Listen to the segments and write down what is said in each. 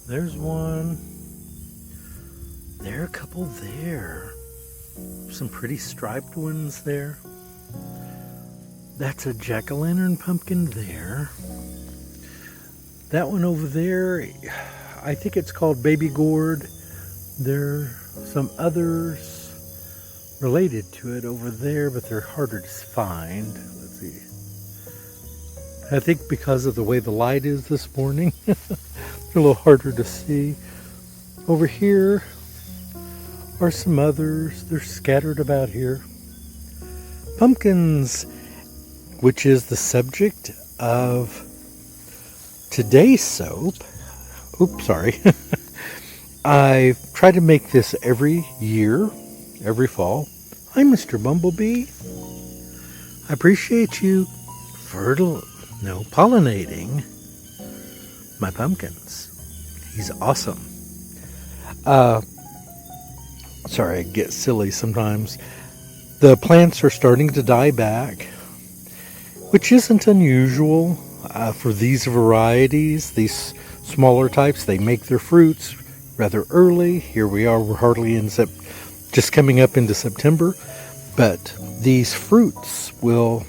There's one. There are a couple there. Some pretty striped ones there. That's a jack-o'-lantern pumpkin there. That one over there, I think it's called baby gourd. There are some others related to it over there, but they're harder to find. Let's see. I think because of the way the light is this morning, they're a little harder to see. Over here are some others. They're scattered about here. Pumpkins, which is the subject of today's soap. Oops, sorry. I try to make this every year, every fall. Hi, Mr. Bumblebee. I appreciate you pollinating my pumpkins. He's awesome. Sorry, I get silly sometimes. The plants are starting to die back, which isn't unusual for these varieties, these smaller types. They make their fruits rather early. Here we are, we're hardly in just coming up into September, but these fruits will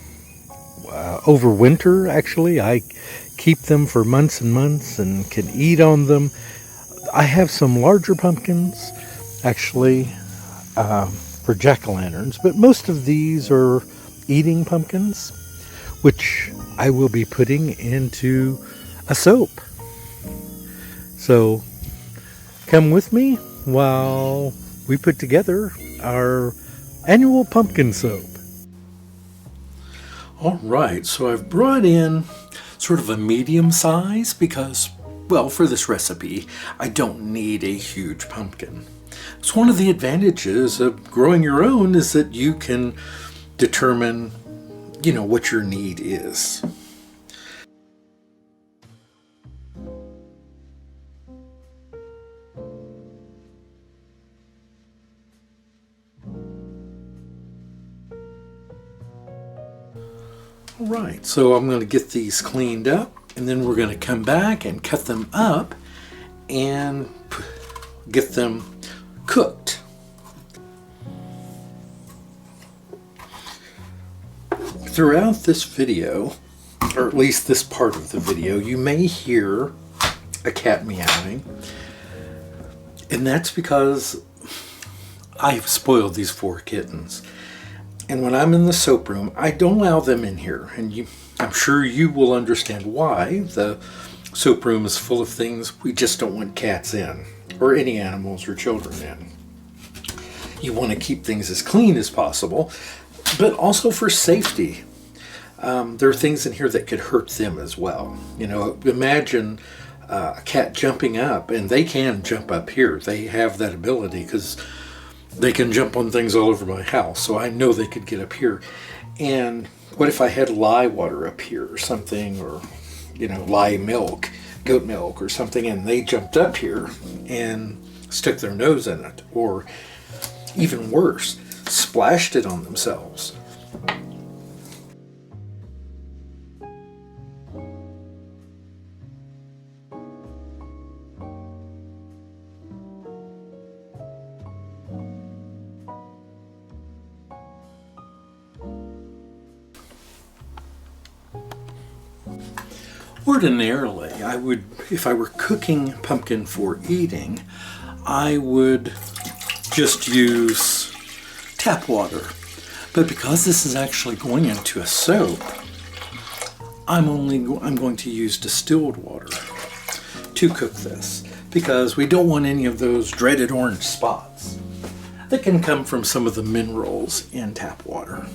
overwinter. Actually, I keep them for months and months and can eat on them. I have some larger pumpkins, actually, for jack-o'-lanterns, but most of these are eating pumpkins, which I will be putting into a soap. So come with me while we put together our annual pumpkin soap. All right, so I've brought in sort of a medium size because, well, for this recipe, I don't need a huge pumpkin. So one of the advantages of growing your own is that you can determine, what your need is. All right, so I'm going to get these cleaned up, and then we're going to come back and cut them up and get them cooked. Throughout this video, or at least this part of the video, you may hear a cat meowing, and that's because I've spoiled these 4 kittens. And when I'm in the soap room, I don't allow them in here. And I'm sure you will understand why. The soap room is full of things we just don't want cats in, or any animals or children in. You want to keep things as clean as possible, but also for safety. There are things in here that could hurt them as well. Imagine a cat jumping up, and they can jump up here. They have that ability because they can jump on things all over my house, so I know they could get up here. And what if I had lye water up here or something, or lye milk, goat milk or something, and they jumped up here and stuck their nose in it, or even worse, splashed it on themselves. Ordinarily, if I were cooking pumpkin for eating, I would just use tap water. But because this is actually going into a soap, I'm going to use distilled water to cook this, because we don't want any of those dreaded orange spots that can come from some of the minerals in tap water.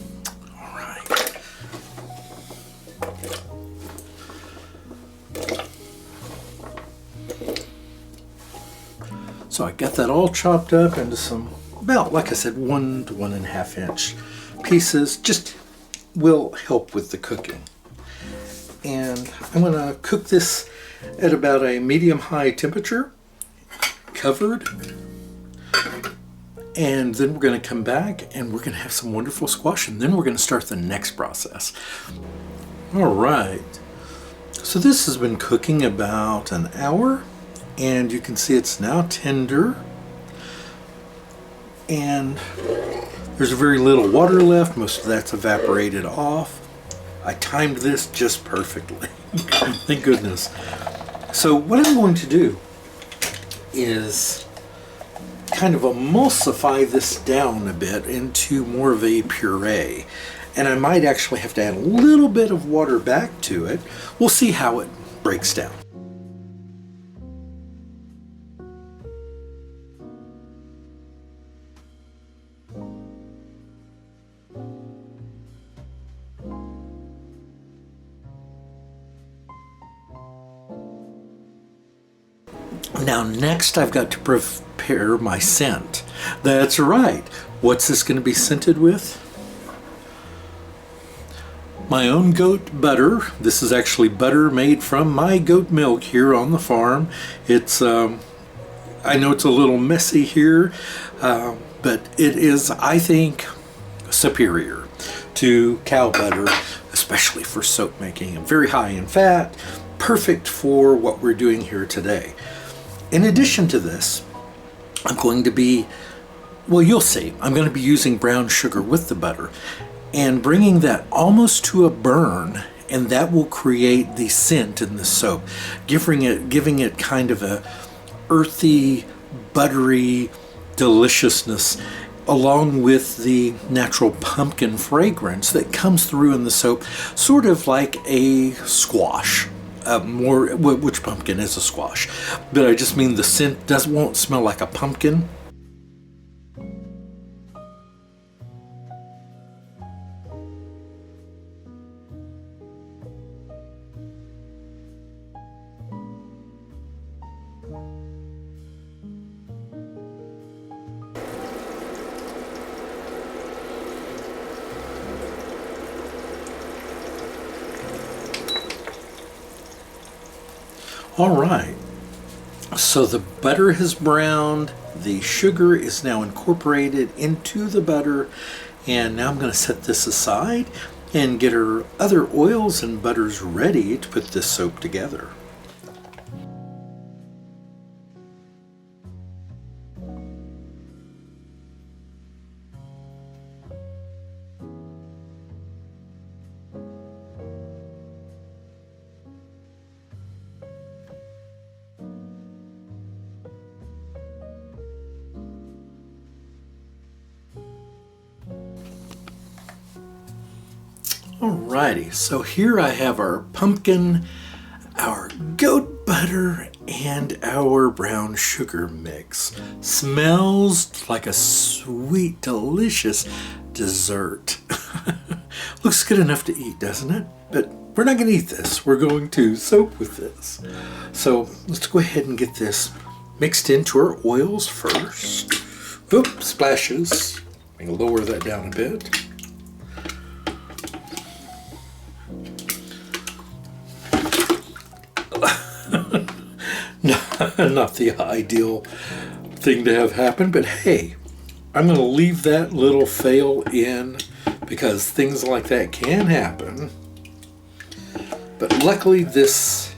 All right. So I got that all chopped up into some, about, like I said, 1 to 1.5 inch pieces. Just will help with the cooking. And I'm going to cook this at about a medium-high temperature, covered. And then we're going to come back and we're going to have some wonderful squash, and then we're going to start the next process. All right. So this has been cooking about an hour, and you can see it's now tender, and there's very little water left. Most of that's evaporated off. I timed this just perfectly. Thank goodness. So what I'm going to do is kind of emulsify this down a bit into more of a puree. And I might actually have to add a little bit of water back to it. We'll see how it breaks down. Now next I've got to prepare my scent. That's right. What's this going to be scented with? My own goat butter. This is actually butter made from my goat milk here on the farm. It's, I know it's a little messy here, but it is, I think, superior to cow butter, especially for soap making. And very high in fat, perfect for what we're doing here today. In addition to this, I'm going to be, well, you'll see, I'm going to be using brown sugar with the butter and bringing that almost to a burn, and that will create the scent in the soap, giving it kind of a earthy, buttery deliciousness, along with the natural pumpkin fragrance that comes through in the soap, sort of like a squash. Which pumpkin is a squash, but I just mean the scent won't smell like a pumpkin. All right, so the butter has browned, the sugar is now incorporated into the butter, and now I'm going to set this aside and get our other oils and butters ready to put this soap together. Alrighty, so here I have our pumpkin, our goat butter, and our brown sugar mix. Smells like a sweet, delicious dessert. Looks good enough to eat, doesn't it? But we're not going to eat this. We're going to soak with this. So let's go ahead and get this mixed into our oils first. Oop, splashes. I'm going to lower that down a bit. Not the ideal thing to have happen, but hey, I'm going to leave that little fail in because things like that can happen. But luckily this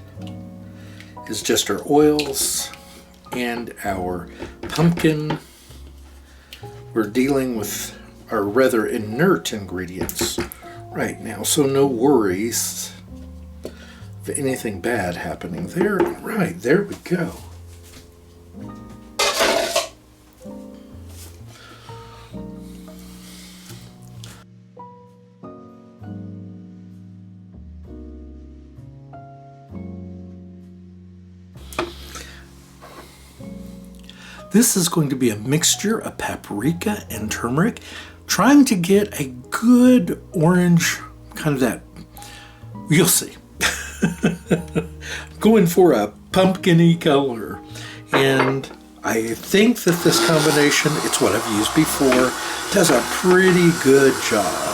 is just our oils and our pumpkin. We're dealing with our rather inert ingredients right now, so no worries of anything bad happening there. Right, there we go. This is going to be a mixture of paprika and turmeric, trying to get a good orange, kind of that, you'll see. Going for a pumpkin-y color. And I think that this combination, it's what I've used before, does a pretty good job.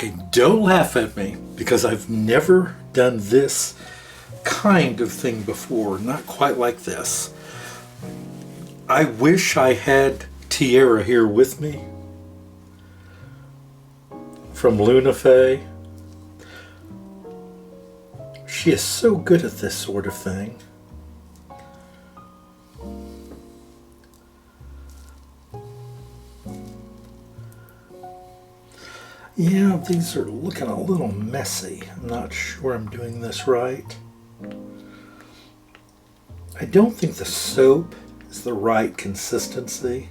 Okay, don't laugh at me because I've never done this kind of thing before. Not quite like this. I wish I had Tiara here with me from Luna Faye. She is so good at this sort of thing. Yeah, these are looking a little messy. I'm not sure I'm doing this right. I don't think the soap is the right consistency.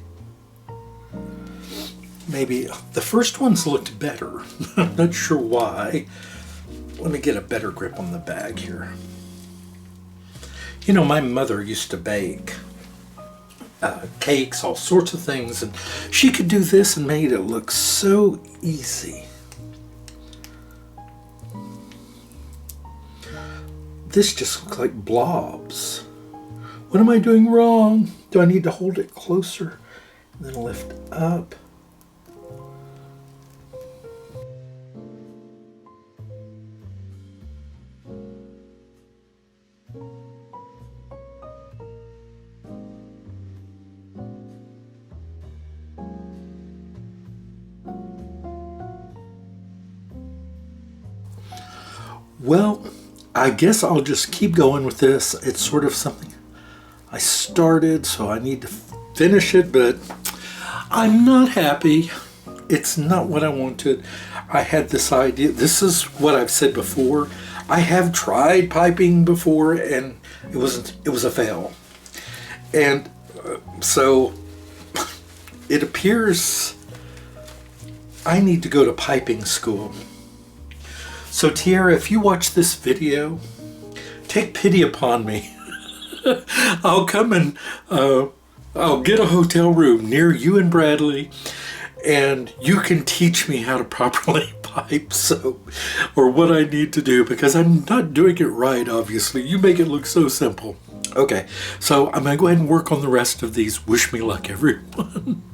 Maybe the first ones looked better. I'm not sure why. Let me get a better grip on the bag here. You know, my mother used to bake cakes, all sorts of things, and she could do this and made it look so easy. This just looks like blobs. What am I doing wrong? Do I need to hold it closer and then lift up? Well, I guess I'll just keep going with this. It's sort of something I started, so I need to finish it, but I'm not happy. It's not what I wanted. I had this idea. This is what I've said before. I have tried piping before, and it was a fail. And so it appears I need to go to piping school. So Tiara, if you watch this video, take pity upon me. I'll come and I'll get a hotel room near you and Bradley, and you can teach me how to properly pipe soap, or what I need to do, because I'm not doing it right, obviously. You make it look so simple. Okay, so I'm going to go ahead and work on the rest of these. Wish me luck, everyone.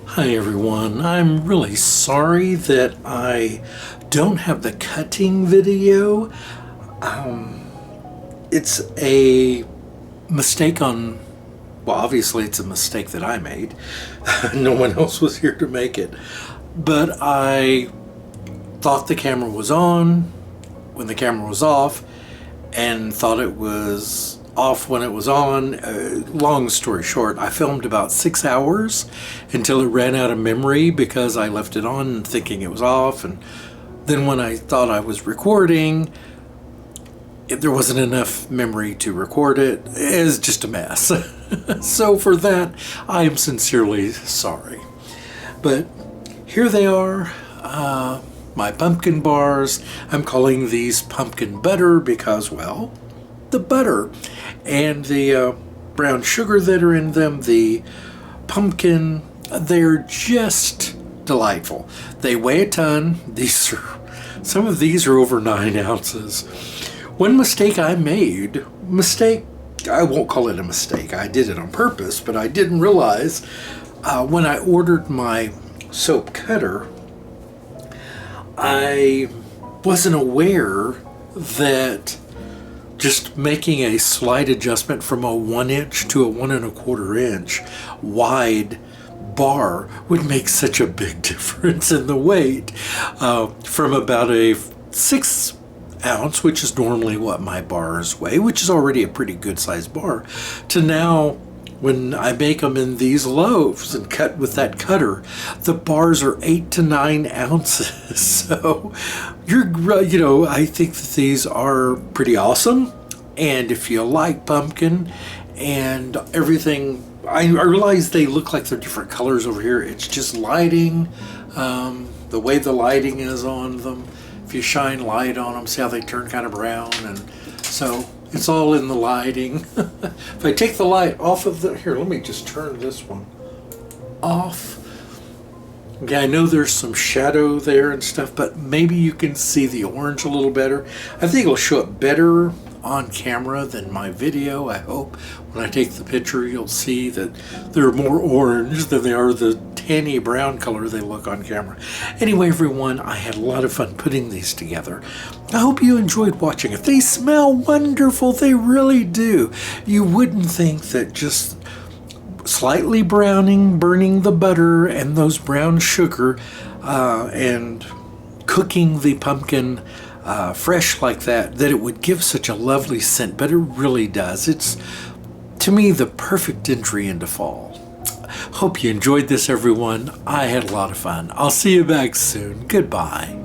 Hi everyone, I'm really sorry that I don't have the cutting video. It's a mistake on, well, obviously it's a mistake that I made. No one else was here to make it. But I thought the camera was on when the camera was off, and thought it was off when it was on. Long story short, I filmed about 6 hours until it ran out of memory because I left it on thinking it was off, and then when I thought I was recording, there wasn't enough memory to record it. It was just a mess. So for that, I am sincerely sorry. But here they are, my pumpkin bars. I'm calling these pumpkin butter because, well, the butter and the brown sugar that are in them, the pumpkin, they're just delightful. They weigh a ton. Some of these are over 9 ounces. One mistake I made, I won't call it a mistake, I did it on purpose, but I didn't realize when I ordered my soap cutter, I wasn't aware that just making a slight adjustment from a 1 inch to a 1 1/4 inch wide bar would make such a big difference in the weight, from about a 6 ounce, which is normally what my bars weigh, which is already a pretty good sized bar, to now when I make them in these loaves and cut with that cutter, the bars are 8 to 9 ounces. So I think that these are pretty awesome. And if you like pumpkin and everything, I realize they look like they're different colors over here. It's just lighting, the way the lighting is on them. If you shine light on them, see how they turn kind of brown, and so it's all in the lighting. If I take the light off of here, let me just turn this one off. Okay, I know there's some shadow there and stuff, but maybe you can see the orange a little better. I think it'll show up better on camera than my video. I hope when I take the picture you'll see that they're more orange than they are the tanny brown color they look on camera. Anyway, everyone, I had a lot of fun putting these together. I hope you enjoyed watching it. They smell wonderful. They really do. You wouldn't think that just slightly burning the butter and those brown sugar and cooking the pumpkin fresh like that it would give such a lovely scent, but it really does. It's, to me, the perfect entry into fall. Hope you enjoyed this, everyone. I had a lot of fun. I'll see you back soon. Goodbye.